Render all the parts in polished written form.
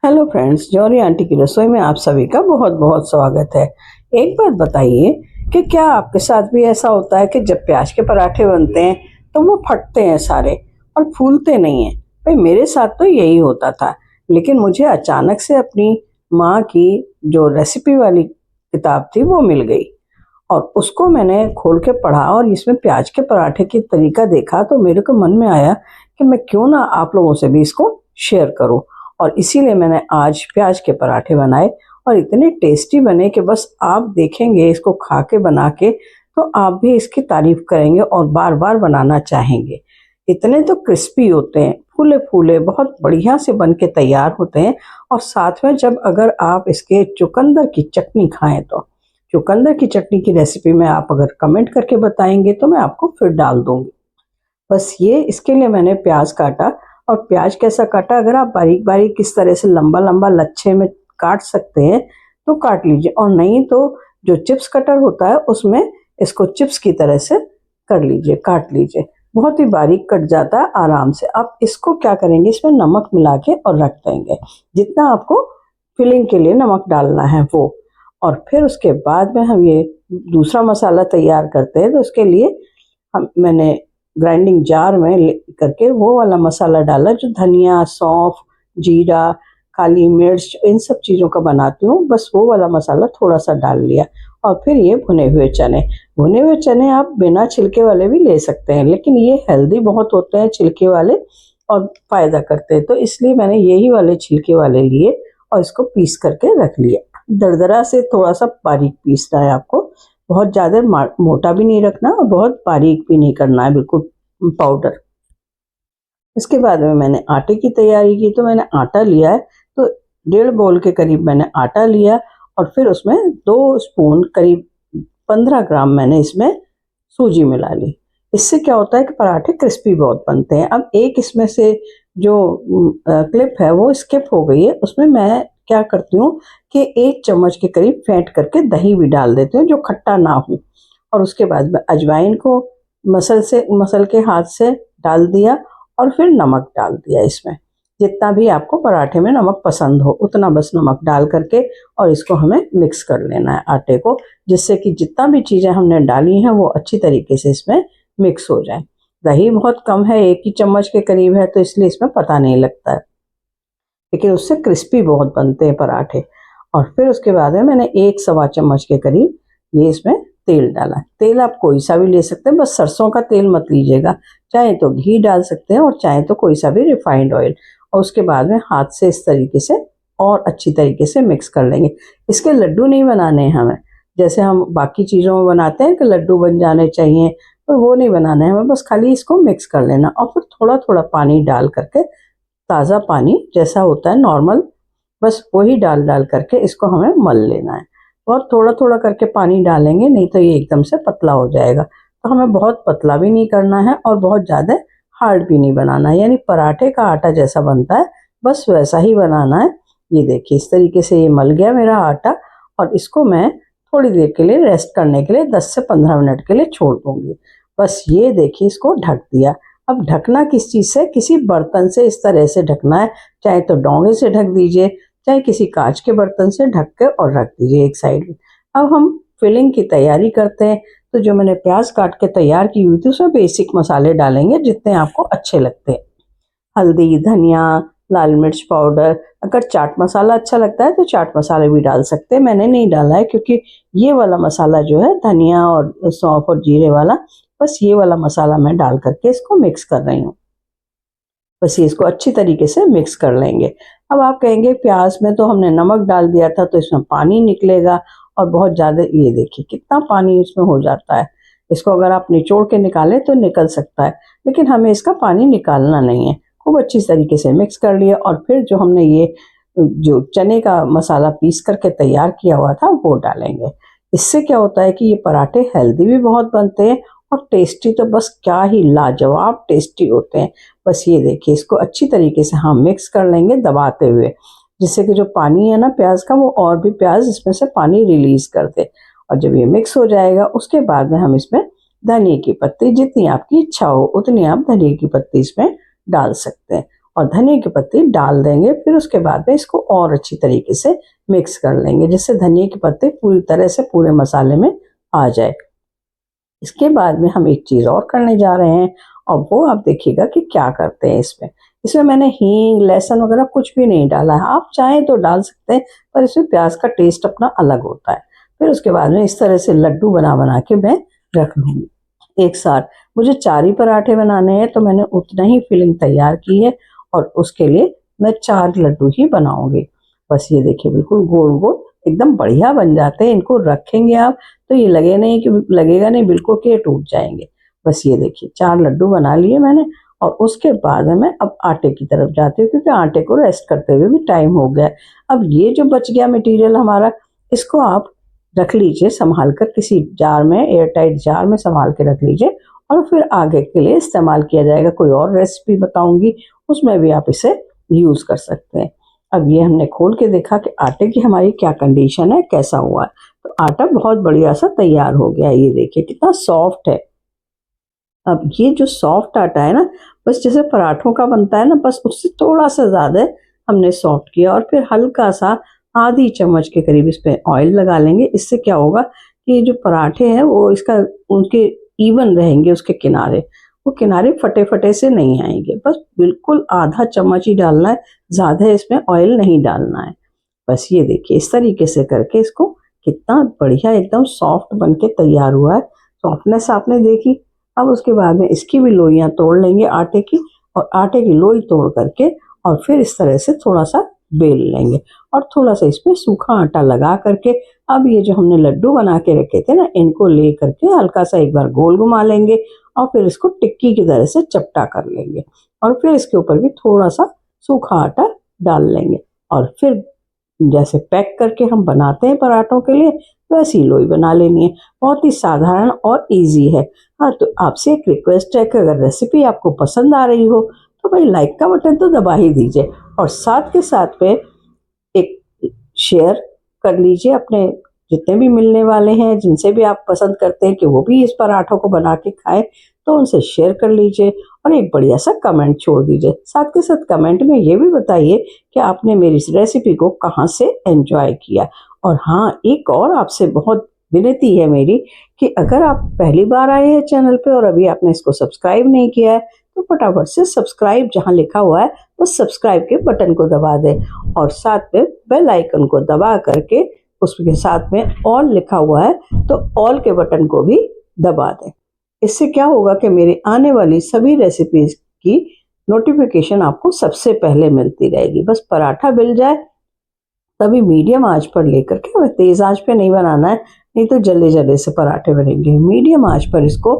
Hello friends, जौहरी aunty की रसोई में आप सभी का बहुत बहुत स्वागत है। एक बात बताइए कि क्या आपके साथ भी ऐसा होता है कि जब प्याज के पराठे बनते हैं तो वो फटते हैं सारे और फूलते नहीं हैं। भाई मेरे साथ तो यही होता था, लेकिन मुझे अचानक से अपनी माँ की जो रेसिपी वाली किताब थी वो मिल गई और उसको मैंने खोल के पढ़ा और इसमें प्याज के पराठे की तरीका देखा तो मेरे को मन में आया कि मैं क्यों ना आप लोगों से भी इसको शेयर करूं। और इसीलिए मैंने आज प्याज के पराठे बनाए और इतने टेस्टी बने कि बस आप देखेंगे इसको खा के बना के तो आप भी इसकी तारीफ करेंगे और बार बार बनाना चाहेंगे। इतने तो क्रिस्पी होते हैं, फूले फूले बहुत बढ़िया से बन के तैयार होते हैं। और साथ में जब अगर आप इसके चुकंदर की चटनी खाएं तो चुकंदर की चटनी की रेसिपी में आप अगर कमेंट करके बताएंगे तो मैं आपको फिर डाल दूंगी। बस ये इसके लिए मैंने प्याज काटा। और प्याज कैसा काटा, अगर आप बारीक बारीक किस तरह से लंबा लंबा लच्छे में काट सकते हैं तो काट लीजिए, और नहीं तो जो चिप्स कटर होता है उसमें इसको चिप्स की तरह से कर लीजिए, काट लीजिए। बहुत ही बारीक कट जाता है आराम से। आप इसको क्या करेंगे, इसमें नमक मिला के और रख देंगे जितना आपको फिलिंग के लिए नमक डालना है वो। और फिर उसके बाद में हम ये दूसरा मसाला तैयार करते हैं तो उसके लिए मैंने ग्राइंडिंग जार में करके वो वाला मसाला डाला जो धनिया, सौंफ, जीरा, काली मिर्च इन सब चीज़ों का बनाती हूँ, बस वो वाला मसाला थोड़ा सा डाल लिया। और फिर ये भुने हुए चने आप बिना छिलके वाले भी ले सकते हैं, लेकिन ये हेल्दी बहुत होते हैं छिलके वाले और फ़ायदा करते हैं, तो इसलिए मैंने यही वाले छिलके वाले लिए और इसको पीस करके रख लिया। दरदरा से थोड़ा सा बारीक पीसना है आपको, बहुत ज़्यादा मोटा भी नहीं रखना और बहुत बारीक भी नहीं करना है, बिल्कुल पाउडर। इसके बाद में मैंने आटे की तैयारी की, तो मैंने आटा लिया है, तो 1.5 बोल के करीब मैंने आटा लिया और फिर उसमें 2 स्पून करीब 15 ग्राम मैंने इसमें सूजी मिला ली। इससे क्या होता है कि पराठे क्रिस्पी बहुत बनते हैं। अब एक इसमें से जो क्लिप है वो स्किप हो गई है, उसमें मैं क्या करती हूँ कि 1 चम्मच के करीब फेंट करके दही भी डाल देती हूँ जो खट्टा ना हो। और उसके बाद में अजवाइन को मसल के हाथ से डाल दिया और फिर नमक डाल दिया इसमें। जितना भी आपको पराठे में नमक पसंद हो उतना बस नमक डाल करके और इसको हमें मिक्स कर लेना है आटे को, जिससे कि जितना भी चीज़ें हमने डाली हैं वो अच्छी तरीके से इसमें मिक्स हो जाए। दही बहुत कम है, 1 ही चम्मच के करीब है, तो इसलिए इसमें पता नहीं लगता है, लेकिन उससे क्रिस्पी बहुत बनते हैं पराठे। और फिर उसके बाद में मैंने 1 सवा चम्मच के करीब ये इसमें तेल डाला। तेल आप कोई सा भी ले सकते हैं, बस सरसों का तेल मत लीजिएगा, चाहे तो घी डाल सकते हैं और चाहे तो कोई सा भी रिफाइंड ऑयल। और उसके बाद में हाथ से इस तरीके से और अच्छी तरीके से मिक्स कर लेंगे। इसके लड्डू नहीं बनाने हैं हमें, जैसे हम बाकी चीज़ों में बनाते हैं कि लड्डू बन जाने चाहिए, पर वो नहीं बनाना है हमें, बस खाली इसको मिक्स कर लेना और फिर थोड़ा थोड़ा पानी डाल करके, ताज़ा पानी जैसा होता है नॉर्मल, बस वही डाल डाल करके इसको हमें मल लेना है। और थोड़ा थोड़ा करके पानी डालेंगे, नहीं तो ये एकदम से पतला हो जाएगा। तो हमें बहुत पतला भी नहीं करना है और बहुत ज़्यादा हार्ड भी नहीं बनाना है, यानी पराठे का आटा जैसा बनता है बस वैसा ही बनाना है। ये देखिए इस तरीके से ये मल गया मेरा आटा और इसको मैं थोड़ी देर के लिए रेस्ट करने के लिए 10 से 15 मिनट के लिए छोड़ दूँगी। बस ये देखिए इसको ढक दिया। अब ढकना किस चीज़ से, किसी बर्तन से इस तरह से ढकना है, चाहे तो डोंगे से ढक दीजिए, चाहे किसी कांच के बर्तन से ढक के और रख दीजिए एक साइड में। अब हम फिलिंग की तैयारी करते हैं, तो जो मैंने प्याज काट के तैयार की हुई थी उसमें बेसिक मसाले डालेंगे जितने आपको अच्छे लगते हैं। हल्दी, धनिया, लाल मिर्च पाउडर, अगर चाट मसाला अच्छा लगता है तो चाट मसाला भी डाल सकते हैं, मैंने नहीं डाला है क्योंकि ये वाला मसाला जो है धनिया और सौंफ और जीरे वाला, बस ये वाला मसाला मैं डाल करके इसको मिक्स कर रही हूँ। बस ये इसको अच्छी तरीके से मिक्स कर लेंगे। अब आप कहेंगे प्याज में तो हमने नमक डाल दिया था तो इसमें पानी निकलेगा और बहुत ज़्यादा, ये देखिए कितना पानी इसमें हो जाता है। इसको अगर आप निचोड़ के निकालें तो निकल सकता है, लेकिन हमें इसका पानी निकालना नहीं है। खूब अच्छी तरीके से मिक्स कर लिया और फिर जो हमने ये जो चने का मसाला पीस करके तैयार किया हुआ था वो डालेंगे। इससे क्या होता है कि ये पराठे हेल्दी भी बहुत बनते हैं और टेस्टी तो बस क्या ही लाजवाब टेस्टी होते हैं। बस ये देखिए इसको अच्छी तरीके से हम मिक्स कर लेंगे दबाते हुए, जिससे कि जो पानी है ना प्याज का वो और भी प्याज इसमें से पानी रिलीज कर दे। और जब ये मिक्स हो जाएगा उसके बाद में हम इसमें धनिया की पत्ती, जितनी आपकी इच्छा हो उतनी आप धनिया की पत्ती इसमें डाल सकते हैं। और धनिया की पत्ती डाल देंगे। फिर उसके बाद में इसको और अच्छी तरीके से मिक्स कर लेंगे, जिससे धनिया की पत्ती पूरी तरह से पूरे मसाले में आ जाए। इसके बाद में हम एक चीज़ और करने जा रहे हैं, और वो आप देखिएगा कि क्या करते हैं इसमें। इसमें मैंने हींग, लहसुन वगैरह कुछ भी नहीं डाला है। आप चाहें तो डाल सकते हैं, पर इसमें प्याज का टेस्ट अपना अलग होता है। फिर उसके बाद में इस तरह से लड्डू बना बना के मैं रख लूँगी एक साथ। मुझे 4 ही पराठे बनाने हैं, तो मैंने उतना ही फिलिंग तैयार की है, और उसके लिए मैं 4 लड्डू ही बनाऊंगी। बस ये देखिए, बिल्कुल गोल गोल एकदम बढ़िया बन जाते हैं। इनको रखेंगे आप तो ये लगेगा नहीं बिल्कुल कि ये टूट जाएंगे। बस ये देखिए, 4 लड्डू बना लिए मैंने, और उसके बाद में मैं अब आटे की तरफ जाती हूँ, क्योंकि आटे को रेस्ट करते हुए भी टाइम हो गया। अब ये जो बच गया मटेरियल हमारा, इसको आप रख लीजिए संभाल कर किसी जार में, एयर टाइट जार में संभाल के रख लीजिए, और फिर आगे के लिए इस्तेमाल किया जाएगा। कोई और रेसिपी बताऊंगी, उसमें भी आप इसे यूज कर सकते हैं। अब ये हमने खोल के देखा कि आटे की हमारी क्या कंडीशन है, कैसा हुआ है। तो आटा बहुत बढ़िया सा तैयार हो गया। ये देखिए कितना सॉफ्ट है। अब ये जो सॉफ्ट आटा है ना, बस जैसे पराठों का बनता है ना, बस उससे थोड़ा सा ज़्यादा हमने सॉफ्ट किया। और फिर हल्का सा आधी चम्मच के करीब इस पे ऑयल लगा लेंगे। इससे क्या होगा कि ये जो पराठे हैं वो उनके इवन रहेंगे, उसके किनारे, वो किनारे फटे फटे से नहीं आएंगे। बस बिल्कुल आधा चम्मच ही डालना है, ज़्यादा इसमें ऑयल नहीं डालना है। बस ये देखिए, इस तरीके से करके इसको कितना बढ़िया एकदम सॉफ्ट बन के तैयार हुआ है। सॉफ्टनेस आपने देखी। अब उसके बाद में इसकी भी लोइयां तोड़ लेंगे आटे की, और आटे की लोई तोड़ करके और फिर इस तरह से थोड़ा सा बेल लेंगे, और थोड़ा सा इसमें सूखा आटा लगा करके अब ये जो हमने लड्डू बना के रखे थे ना, इनको ले करके हल्का सा एक बार गोल घुमा लेंगे, और फिर इसको टिक्की की तरह से चपटा कर लेंगे, और फिर इसके ऊपर भी थोड़ा सा सूखा आटा डाल लेंगे, और फिर जैसे पैक करके हम बनाते हैं पराठों के लिए, वैसी लोई बना लेनी है। बहुत ही साधारण और इजी है। हाँ, तो आपसे एक रिक्वेस्ट है कि अगर रेसिपी आपको पसंद आ रही हो तो भाई लाइक का बटन तो दबा ही दीजिए, और साथ के साथ में एक शेयर कर लीजिए अपने जितने भी मिलने वाले हैं, जिनसे भी आप पसंद करते हैं कि वो भी इस पराठों को बना के खाएं, तो उनसे शेयर कर लीजिए, और एक बढ़िया सा कमेंट छोड़ दीजिए। साथ के साथ कमेंट में ये भी बताइए कि आपने मेरी इस रेसिपी को कहाँ से एंजॉय किया। और हाँ, एक और आपसे बहुत विनती है मेरी कि अगर आप पहली बार आए हैं चैनल पे और अभी आपने इसको सब्सक्राइब नहीं किया है, तो फटाफट से सब्सक्राइब जहाँ लिखा हुआ है उस सब्सक्राइब के बटन को दबा दें, और साथ में बेल आइकन को दबा करके उसके साथ में ऑल लिखा हुआ है तो ऑल के बटन को भी दबा दें। इससे क्या होगा कि मेरी आने वाली सभी रेसिपीज की नोटिफिकेशन आपको सबसे पहले मिलती रहेगी। बस पराठा मिल जाए तभी मीडियम आंच पर लेकर के, हमें तेज आंच पे नहीं बनाना है, नहीं तो जल्दी जल्दी से पराठे बनेंगे। मीडियम आंच पर इसको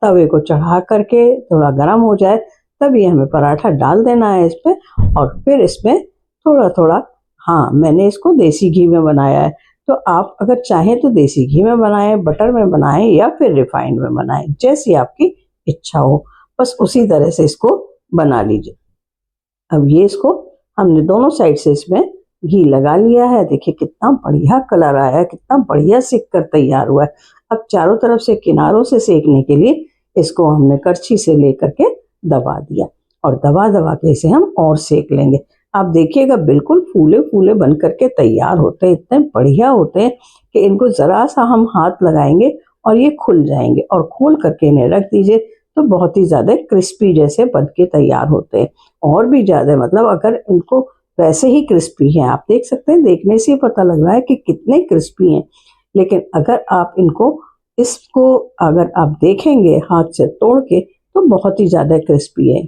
तवे को चढ़ा करके थोड़ा गर्म हो जाए, तभी हमें पराठा डाल देना है इस पे, और फिर इसमें थोड़ा थोड़ा, हाँ मैंने इसको देसी घी में बनाया है, तो आप अगर चाहें तो देसी घी में बनाएं, बटर में बनाएं, या फिर रिफाइंड में बनाएं, जैसी आपकी इच्छा हो। बस उसी तरह से इसको बना लीजिए। अब ये इसको हमने दोनों साइड से इसमें घी लगा लिया है। देखिए कितना बढ़िया कलर आया है, कितना बढ़िया सिक कर तैयार हुआ है। अब चारों तरफ से किनारों से सेकने के लिए इसको हमने करछी से लेकर के दबा दिया, और दबा दबा के इसे हम और सेक लेंगे। आप देखिएगा बिल्कुल फूले फूले बन करके तैयार होते हैं, इतने बढ़िया होते हैं कि इनको जरा सा हम हाथ लगाएंगे और ये खुल जाएंगे, और खोल करके इन्हें रख दीजिए तो बहुत ही ज्यादा क्रिस्पी जैसे बन के तैयार होते हैं। और भी ज्यादा, मतलब अगर इनको वैसे ही क्रिस्पी हैं, आप देख सकते हैं, देखने से पता लग रहा है कि कितने क्रिस्पी हैं, लेकिन अगर आप इसको अगर आप देखेंगे हाथ से तोड़ के तो बहुत ही ज्यादा क्रिस्पी है।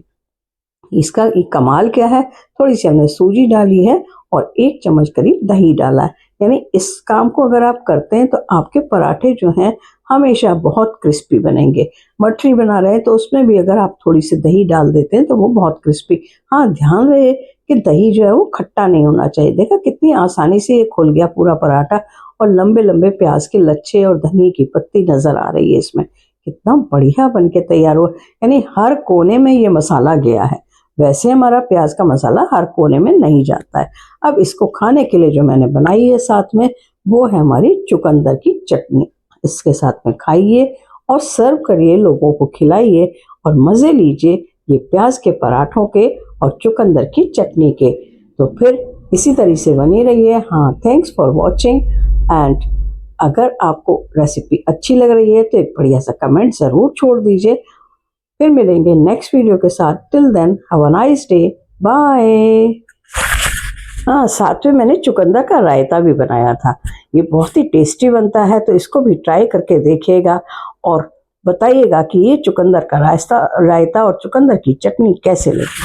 इसका एक कमाल क्या है, थोड़ी सी हमने सूजी डाली है और 1 चम्मच करीब दही डाला है। यानी इस काम को अगर आप करते हैं तो आपके पराठे जो हैं हमेशा बहुत क्रिस्पी बनेंगे। मठरी बना रहे हैं तो उसमें भी अगर आप थोड़ी सी दही डाल देते हैं तो वो बहुत क्रिस्पी। हाँ, ध्यान रहे कि दही जो है वो खट्टा नहीं होना चाहिए। देखा कितनी आसानी से ये खुल गया पूरा पराठा, और लंबे लंबे प्याज के लच्छे और धनिया की पत्ती नजर आ रही है इसमें। कितना बढ़िया बन के तैयार हुआ, यानी हर कोने में ये मसाला गया है। वैसे हमारा प्याज का मसाला हर कोने में नहीं जाता है। अब इसको खाने के लिए जो मैंने बनाई है साथ में, वो है हमारी चुकंदर की चटनी। इसके साथ में खाइए और सर्व करिए, लोगों को खिलाइए और मज़े लीजिए ये प्याज के पराठों के और चुकंदर की चटनी के। तो फिर इसी तरह से बनी रही है। हाँ, थैंक्स फॉर वॉचिंग। एंड अगर आपको रेसिपी अच्छी लग रही है तो एक बढ़िया सा कमेंट ज़रूर छोड़ दीजिए। फिर मिलेंगे नेक्स्ट वीडियो के साथ। Till then have a nice day, bye. हाँ, साथ में मैंने चुकंदर का रायता भी बनाया था। ये बहुत ही टेस्टी बनता है, तो इसको भी ट्राई करके देखिएगा और बताइएगा कि ये चुकंदर का रायता और चुकंदर की चटनी कैसे लगी।